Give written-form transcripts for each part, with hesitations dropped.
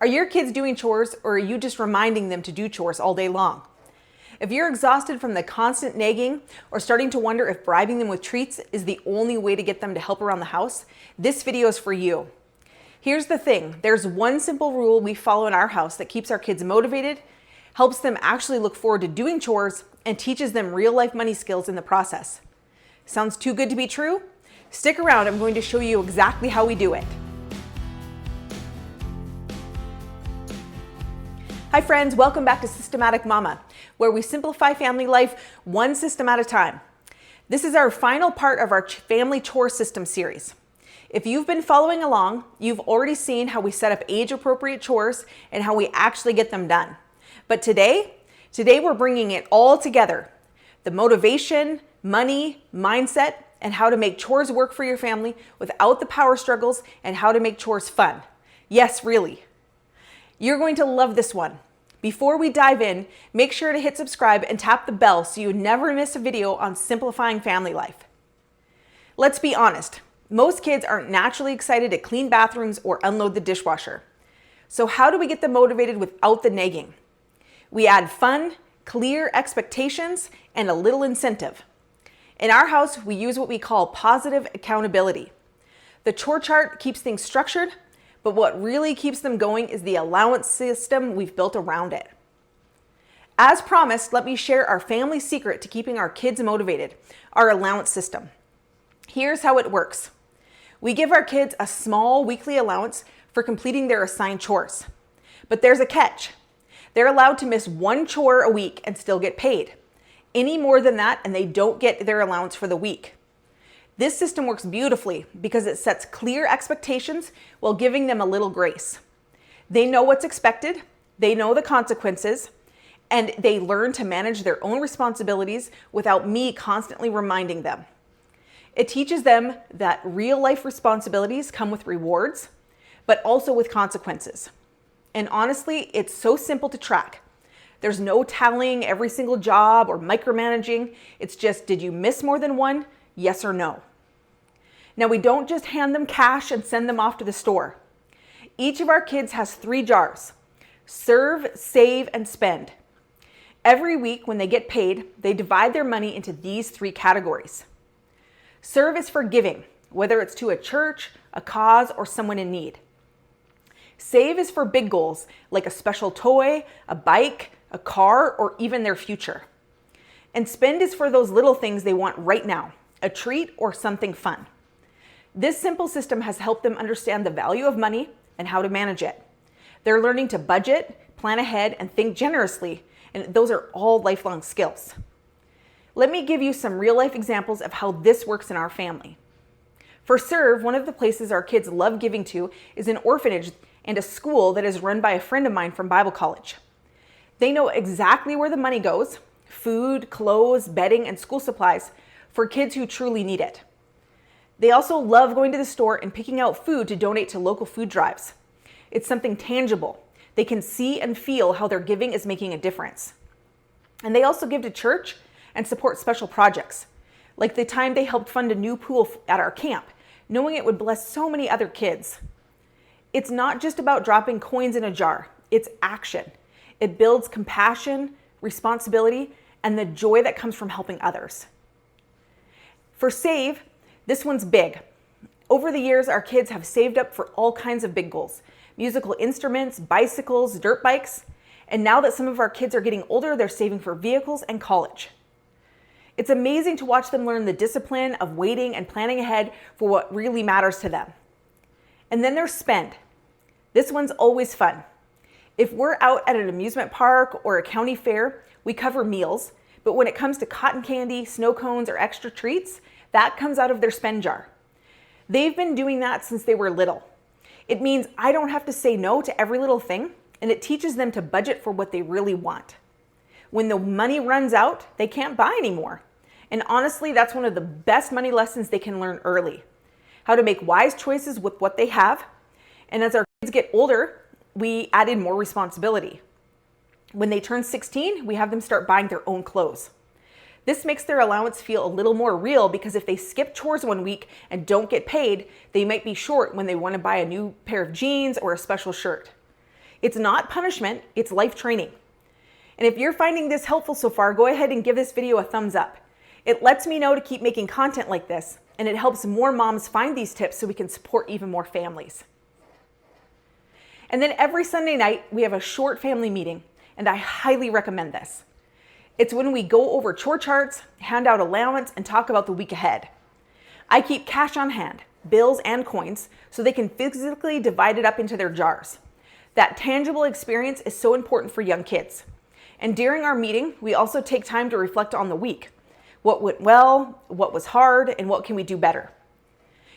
Are your kids doing chores, or are you just reminding them to do chores all day long? If you're exhausted from the constant nagging or starting to wonder if bribing them with treats is the only way to get them to help around the house, this video is for you. Here's the thing, there's one simple rule we follow in our house that keeps our kids motivated, helps them actually look forward to doing chores, and teaches them real-life money skills in the process. Sounds too good to be true? Stick around, I'm going to show you exactly how we do it. Hi friends, welcome back to Systematic Mama, where we simplify family life one system at a time. This is our final part of our family chore system series. If you've been following along, you've already seen how we set up age-appropriate chores and how we actually get them done. But today we're bringing it all together. The motivation, money, mindset, and how to make chores work for your family without the power struggles, and how to make chores fun. Yes, really. You're going to love this one. Before we dive in, make sure to hit subscribe and tap the bell so you never miss a video on simplifying family life. Let's be honest, most kids aren't naturally excited to clean bathrooms or unload the dishwasher. So how do we get them motivated without the nagging? We add fun, clear expectations, and a little incentive. In our house, we use what we call positive accountability. The chore chart keeps things structured, but what really keeps them going is the allowance system we've built around it. As promised, let me share our family secret to keeping our kids motivated, our allowance system. Here's how it works. We give our kids a small weekly allowance for completing their assigned chores. But there's a catch. They're allowed to miss one chore a week and still get paid. Any more than that, and they don't get their allowance for the week. This system works beautifully because it sets clear expectations while giving them a little grace. They know what's expected, they know the consequences, and they learn to manage their own responsibilities without me constantly reminding them. It teaches them that real life responsibilities come with rewards, but also with consequences. And honestly, it's so simple to track. There's no tallying every single job or micromanaging. It's just, did you miss more than one? Yes or no. Now, we don't just hand them cash and send them off to the store. Each of our kids has 3 jars: serve, save, and spend. Every week when they get paid, they divide their money into these 3 categories. Serve is for giving, whether it's to a church, a cause, or someone in need. Save is for big goals, like a special toy, a bike, a car, or even their future. And spend is for those little things they want right now, a treat or something fun. This simple system has helped them understand the value of money and how to manage it. They're learning to budget, plan ahead, and think generously, and those are all lifelong skills. Let me give you some real-life examples of how this works in our family. For Serve, one of the places our kids love giving to is an orphanage and a school that is run by a friend of mine from Bible college. They know exactly where the money goes: food, clothes, bedding, and school supplies for kids who truly need it. They also love going to the store and picking out food to donate to local food drives. It's something tangible. They can see and feel how their giving is making a difference. And they also give to church and support special projects, like the time they helped fund a new pool at our camp, knowing it would bless so many other kids. It's not just about dropping coins in a jar, it's action. It builds compassion, responsibility, and the joy that comes from helping others. For Save, this one's big. Over the years, our kids have saved up for all kinds of big goals: musical instruments, bicycles, dirt bikes, and now that some of our kids are getting older, they're saving for vehicles and college. It's amazing to watch them learn the discipline of waiting and planning ahead for what really matters to them. And then there's Spend. This one's always fun. If we're out at an amusement park or a county fair, we cover meals, but when it comes to cotton candy, snow cones, or extra treats, that comes out of their spend jar. They've been doing that since they were little. It means I don't have to say no to every little thing, and it teaches them to budget for what they really want. When the money runs out, they can't buy anymore. And honestly, that's one of the best money lessons they can learn early: how to make wise choices with what they have. And as our kids get older, we added more responsibility. When they turn 16, we have them start buying their own clothes. This makes their allowance feel a little more real, because if they skip chores one week and don't get paid, they might be short when they want to buy a new pair of jeans or a special shirt. It's not punishment, it's life training. And if you're finding this helpful so far, go ahead and give this video a thumbs up. It lets me know to keep making content like this, and it helps more moms find these tips so we can support even more families. And then every Sunday night, we have a short family meeting, and I highly recommend this. It's when we go over chore charts, hand out allowance, and talk about the week ahead. I keep cash on hand, bills and coins, so they can physically divide it up into their jars. That tangible experience is so important for young kids. And during our meeting, we also take time to reflect on the week. What went well, what was hard, and what can we do better?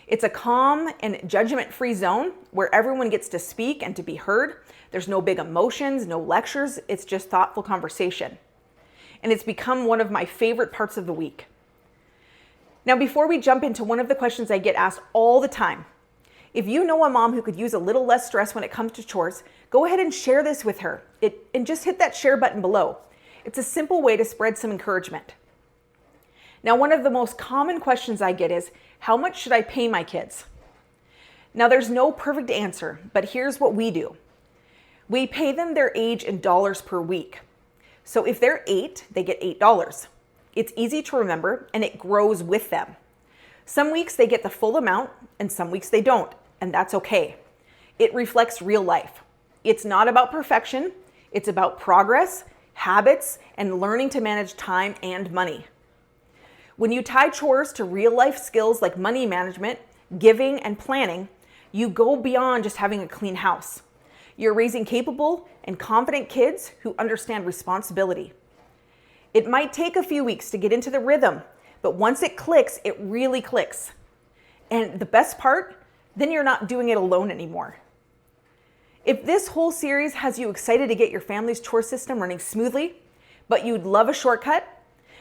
It's a calm and judgment-free zone where everyone gets to speak and to be heard. There's no big emotions, no lectures, it's just thoughtful conversation. And it's become one of my favorite parts of the week. Now, before we jump into one of the questions I get asked all the time, if you know a mom who could use a little less stress when it comes to chores, go ahead and share this with her and just hit that share button below. It's a simple way to spread some encouragement. Now, one of the most common questions I get is, how much should I pay my kids? Now, there's no perfect answer, but here's what we do. We pay them their age in dollars per week. So if they're 8, they get $8. It's easy to remember, and it grows with them. Some weeks they get the full amount, and some weeks they don't, and that's okay. It reflects real life. It's not about perfection, it's about progress, habits, and learning to manage time and money. When you tie chores to real life skills like money management, giving, and planning, you go beyond just having a clean house. You're raising capable and confident kids who understand responsibility. It might take a few weeks to get into the rhythm, but once it clicks, it really clicks. And the best part, then you're not doing it alone anymore. If this whole series has you excited to get your family's chore system running smoothly, but you'd love a shortcut,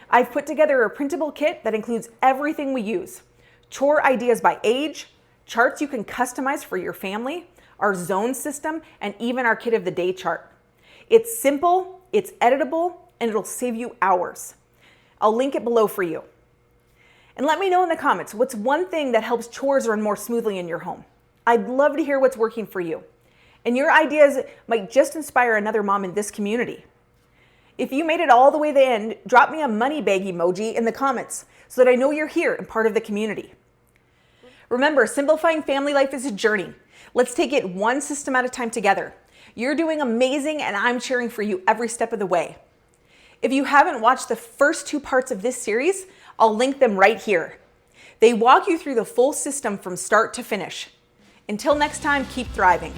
I've put together a printable kit that includes everything we use. Chore ideas by age, charts you can customize for your family, our zone system, and even our kit of the day chart. It's simple, it's editable, and it'll save you hours. I'll link it below for you. And let me know in the comments, what's one thing that helps chores run more smoothly in your home? I'd love to hear what's working for you. And your ideas might just inspire another mom in this community. If you made it all the way to the end, drop me a money bag emoji in the comments so that I know you're here and part of the community. Remember, simplifying family life is a journey. Let's take it one system at a time together. You're doing amazing, and I'm cheering for you every step of the way. If you haven't watched the first 2 parts of this series, I'll link them right here. They walk you through the full system from start to finish. Until next time, keep thriving.